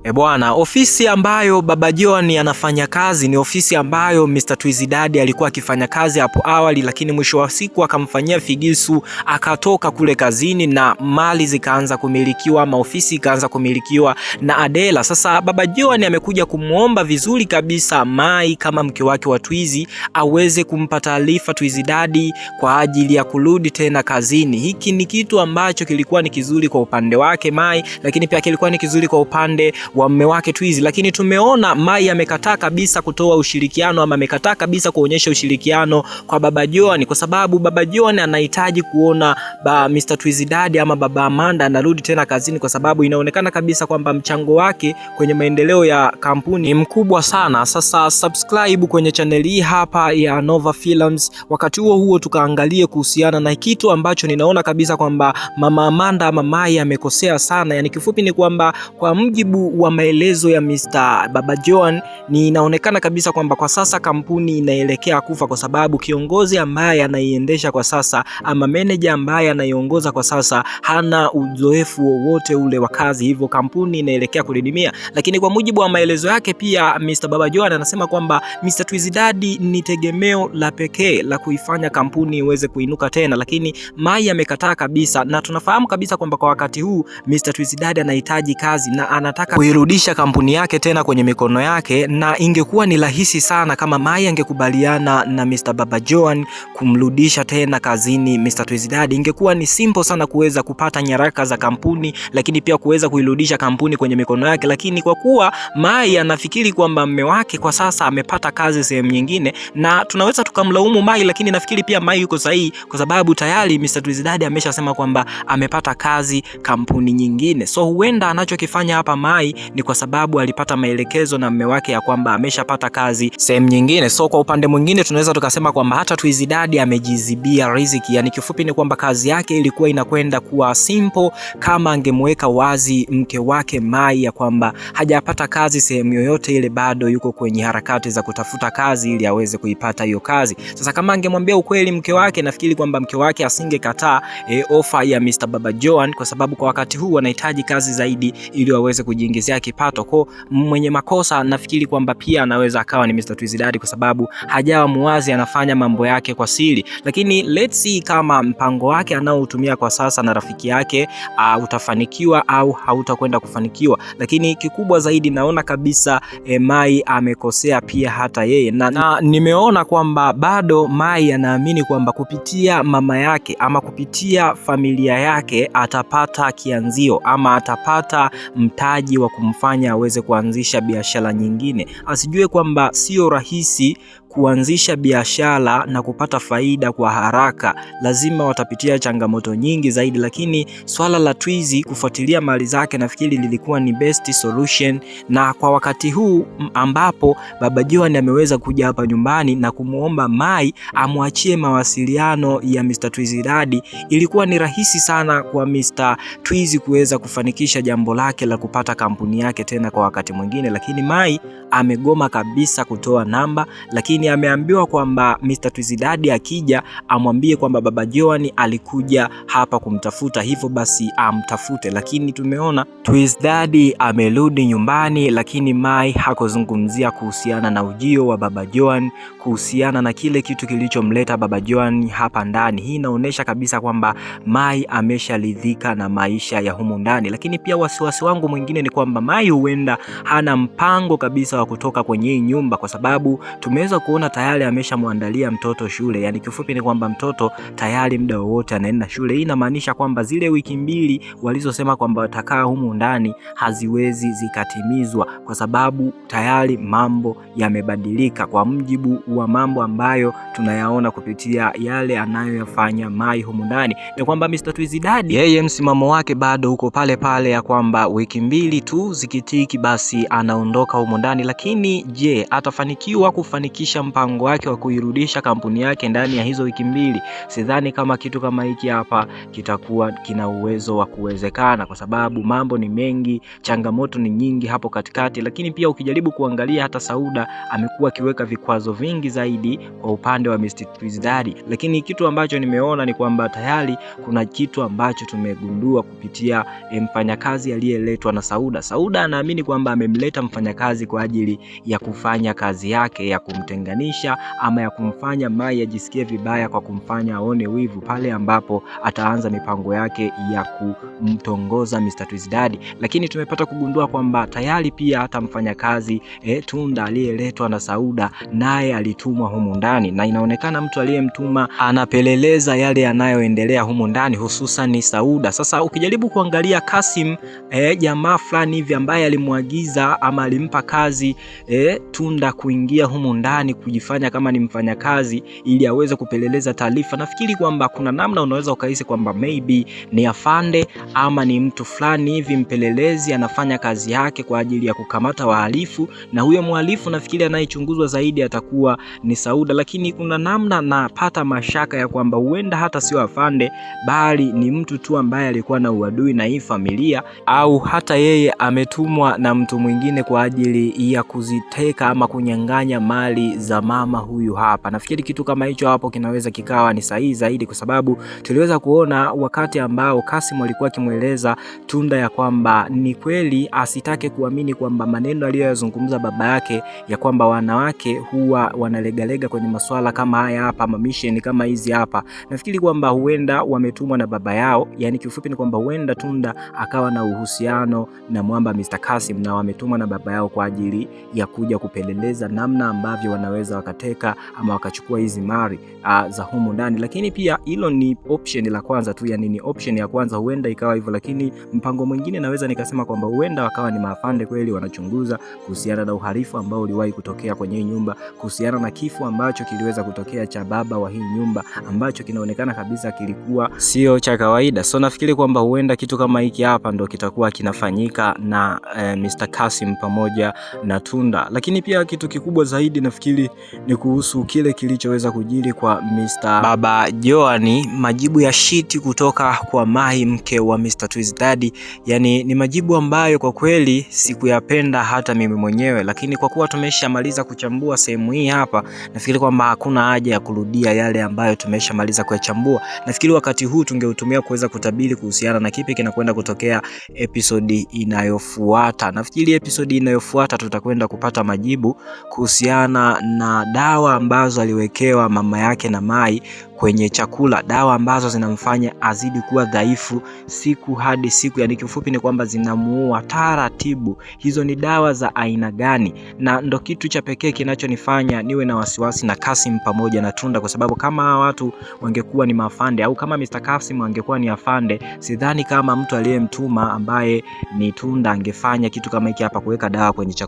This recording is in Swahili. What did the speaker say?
Bwana, ofisi ambayo Baba John anafanya kazi ni ofisi ambayo Mr. Twizy Daddy alikuwa akifanya kazi hapo awali, lakini mwisho wa siku akamfanyia figisu, akatoka kule kazini na mali zikaanza kumilikiwa, ofisi ikaanza kumilikiwa na Adela. Sasa Baba John amekuja kumuomba vizuri kabisa Mai kama mke wake wa Twizy aweze kumpa taarifa Twizy Daddy kwa ajili ya kurudi tena kazini. Hiki ni kitu ambacho kilikuwa ni kizuri kwa upande wake Mai, lakini pia kilikuwa ni kizuri kwa upande wa mume wake Twizy, lakini tumeona Mai amekataa kabisa kutoa ushirikiano ama amekataa kabisa kuonyesha ushirikiano kwa Baba John, kwa sababu Baba John anahitaji kuona Mr. Twizy Daddy ama Baba Amanda anarudi tena kazini, kwa sababu inaonekana kabisa kwamba mchango wake kwenye maendeleo ya kampuni ni mkubwa sana. Sasa subscribe kwenye channel hii hapa ya Nova Films. Wakati huo tukaangalie kuhusiana na kitu ambacho ninaona kabisa kwamba Mama Amanda ama Mai amekosea sana. Yani kifupi ni kwamba kwa mjibu wa maelezo ya Mr. Baba John, ni inaonekana kabisa kwamba kwa sasa kampuni inaelekea kufa, kwa sababu kiongozi ambaye anaiendesha kwa sasa ama manager ambaye anaiongoza kwa sasa hana uzoefu wowote ule wa kazi, hivyo kampuni inaelekea kudidimia. Lakini kwa mujibu wa maelezo yake pia Mr. Baba John anasema kwamba Mr. Twizy Daddy ni tegemeo la pekee la kuifanya kampuni iweze kuinuka tena, lakini Mai amekataa kabisa, na tunafahamu kabisa kwamba kwa wakati huu Mr. Twizy Daddy anahitaji kazi na anataka kuirudisha kampuni yake tena kwenye mikono yake, na ingekuwa ni rahisi sana kama Mai angekubaliana na Mr. Baba John kumrudisha tena kazini Mr. Twizy Daddy. Ingekuwa ni simple sana kuweza kupata nyaraka za kampuni, lakini pia kuweza kuirudisha kampuni kwenye mikono yake. Lakini kwa kuwa Mai anafikiri kwamba mume wake kwa sasa amepata kazi sehemu nyingine, na tunaweza tukamlaumu Mai, lakini nafikiri pia Mai yuko sahihi, kwa sababu tayari Mr. Twizy Daddy ameshasema kwamba amepata kazi kampuni nyingine. So huenda anachokifanya hapa Mai ni kwa sababu alipata maelekezo na mume wake ya kwamba ameshapata kazi sehemu nyingine. So kwa upande mwingine tunaweza tukasema kwamba hata Twizy Daddy amejizibia riziki. Yani kifupi ni kwamba kazi yake ilikuwa inakwenda kuwa simple kama angemweka wazi mke wake Mai ya kwamba hajapata kazi sehemu yoyote ile, bado yuko kwenye harakati za kutafuta kazi ili aweze kuipata hiyo kazi. Sasa kama angemwambia ukweli mke wake, nafikiri kwamba mke wake asingekataa ofa ya Mr. Baba John, kwa sababu kwa wakati huu anahitaji kazi zaidi ili aweze kujiingizia kipato. Kwa mwenye makosa nafikiri kwamba pia anaweza akawa ni Mr. Twizy Daddy, kwa sababu hajawa muwazi, anafanya mambo yake kwa siri. Lakini let's see kama mpango wake anaotumia kwa sasa na rafiki yake utafanikiwa au hautakwenda kufanikiwa. Lakini kikubwa zaidi naona kabisa Mai amekosea pia hata yeye, na nimeona kwamba bado Mai anaamini kwamba kupitia mama yake ama kupitia familia yake atapata kianzio ama atapata mtaji wa kumfanya aweze kuanzisha biashara nyingine. Asijue kwamba sio rahisi kuanzisha biashara na kupata faida kwa haraka, lazima watapitia changamoto nyingi zaidi. Lakini swala la Twizy kufuatilia mali zake nafikiri lilikuwa ni best solution, na kwa wakati huu ambapo Baba John ameweza kuja hapa nyumbani na kumuomba Mai amwachie mawasiliano ya Mr. Twizy Daddy, ilikuwa ni rahisi sana kwa Mr. Twizy kuweza kufanikisha jambo lake la kupata kampuni yake tena kwa wakati mwingine. Lakini Mai amegoma kabisa kutoa namba, lakini ameambiwa kwamba Mr. Twizy Daddy akija amwambie kwamba Baba John alikuja hapa kumtafuta, hivyo basi amtafute. Lakini tumeona Twizy Daddy amerudi nyumbani, lakini Mai hakuzungumzia kuhusiana na ujio wa Baba John, kuhusiana na kile kitu kilichomleta Baba John hapa ndani. Hii inaonyesha kabisa kwamba Mai amesharidhika na maisha ya humu ndani. Lakini pia wasiwasi wangu mwingine ni kwamba Mai huenda hana mpango kabisa wa kutoka kwenye hii nyumba, kwa sababu tumeweza kuona tayari ameshamwandalia mtoto shule. Yani kifupi ni kwamba mtoto tayari muda wowote anaenda shule. Hii inamaanisha kwamba zile wiki mbili walizosema kwamba watakaa humu ndani haziwezi zikatimizwa, kwa sababu tayari mambo yamebadilika kwa mjibu wa mambo ambayo tunayaona kupitia yale anayoyafanya Mai humu ndani. Ni kwamba Mr. Twizy Daddy yeye msimamo wake bado uko pale pale ya kwamba wiki mbili tu zikitiki basi anaondoka humu ndani. Lakini je, atafanikiwa kufanikisha kuonyesha mpango wake wa kuirudisha kampuni yake ndani ya hizo wiki mbili, sidhani kama kitu kama hiki hapa kitakuwa kina uwezo wa kuwezekana, kwa sababu mambo ni mengi, changamoto ni nyingi hapo katikati. Lakini pia ukijaribu kuangalia hata Sauda amekuwa akiweka vikwazo vingi zaidi kwa upande wa Mr. Twizdad, lakini kitu ambacho nimeona ni kwamba tayari kuna kitu ambacho tumegundua kupitia mfanyakazi aliyeletwa na Sauda. Sauda anaamini kwamba amemleta mfanyakazi kwa ajili ya kufanya kazi yake ya kumtenganisha ama ya kumfanya Mai ajisikie vibaya, kwa kumfanya aone wivu pale ambapo ataanza mipango yake ya kumtongoza Mr. Twizdad. Lakini tumepata kugundua kwamba tayari pia hata mfanyakazi Tunda aliyeletwa na Sauda naye alitumwa humu ndani, na inaonekana mtu aliyemtuma anapeleleza yale yanayoendelea humu ndani, hususan ni Sauda. Sasa ukijaribu kuangalia Kasim, jamaa fulani hivi ambaye alimwagiza ama alimpa kazi Tunda kuingia humu ndani kujifanya kama ni mfanyakazi ili aweze kupeleleza taarifa, nafikiri kwamba kuna namna unaweza ukahisi kwamba maybe ni afande ama ni mtu fulani hivi mpelelezi anafanya kazi yake kwa ajili ya kukamata wahalifu, na huyo mhalifu nafikiri anayechunguzwa zaidi atakuwa ni Sauda. Lakini kuna namna napata mashaka ya kwamba huenda hata sio afande, bali ni mtu tu ambaye alikuwa na uadui na hii familia, au hata yeye ametumwa na mtu mwingine kwa ajili ya kuziteka ama kunyang'anya mali za mama huyu hapa. Nafikiri kitu kama hicho hapo kinaweza kikawa ni sahihi zaidi, kwa sababu tuliweza kuona wakati ambao Kasim alikuwa akimweleza Tunda ya kwamba ni kweli asitake kuamini kwamba maneno aliyoyazungumza baba yake ya kwamba wanawake huwa wanalegalega kwenye masuala kama haya hapa, mission kama hizi hapa. Nafikiri kwamba huenda wametumwa na baba yao, yani kifupi ni kwamba huenda Tunda akawa na uhusiano na mwamba Mr. Kasim na wametumwa na baba yao kwa ajili ya kuja kupeleleza namna ambavyo wanaweza wakateka ama wakachukua hizi mali za humu ndani. Lakini pia hilo ni option la kwanza tu, yani ni option ya kwanza, huenda ikawa hivyo. Lakini mpango mwingine naweza nikasema kwamba huenda wakawa ni maafande kweli wanachunguza kuhusiana na uhalifu ambao uliwahi kutokea kwenye hii nyumba, kuhusiana na kifo ambacho kiliweza kutokea cha baba wa hii nyumba, ambacho kinaonekana kabisa kilikuwa sio cha kawaida. So nafikiri kwamba huenda kitu kama hiki hapa ndo kitakuwa kinafanyika na Mr. Kasim pamoja na Tunda. Lakini pia kitu kikubwa zaidi nafikiri ni kuhusu kile kilichoweza kujiri kwa Mr. Baba Joan, majibu ya shiti kutoka kwa Mai, mke wa Mr. Twizdad. Yani ni majibu ambayo kwa kweli sikuyapenda hata mimi mwenyewe, lakini kwa kuwa tumeshamaliza kuchambua sehemu hii hapa, nafikiri kwamba hakuna haja ya kurudia yale ambayo tumeshamaliza kuyachambua. Nafikiri wakati huu tungeutumia kuweza kutabiri kuhusiana na kipi kinakwenda kutokea episodi inayofuata. Nafikiri episodi inayofuata tutakwenda kupata majibu kuhusiana na dawa ambazo aliwekewa mama yake na Mai kwenye chakula, dawa ambazo zinamfanya azidi kuwa dhaifu siku hadi siku, yani kifupi ni kwamba zinamuua taratibu. Hizo ni dawa za aina gani? Na ndo kitu cha pekee kinachonifanya niwe na wasiwasi na Kasim pamoja na Tunda, kwa sababu kama hawa watu wangekuwa ni mafande au kama Mr. Kasim angekuwa ni afande, sidhani kama mtu aliyemtuma ambaye ni Tunda angefanya kitu kama hiki hapa, kuweka dawa kwenye chakula.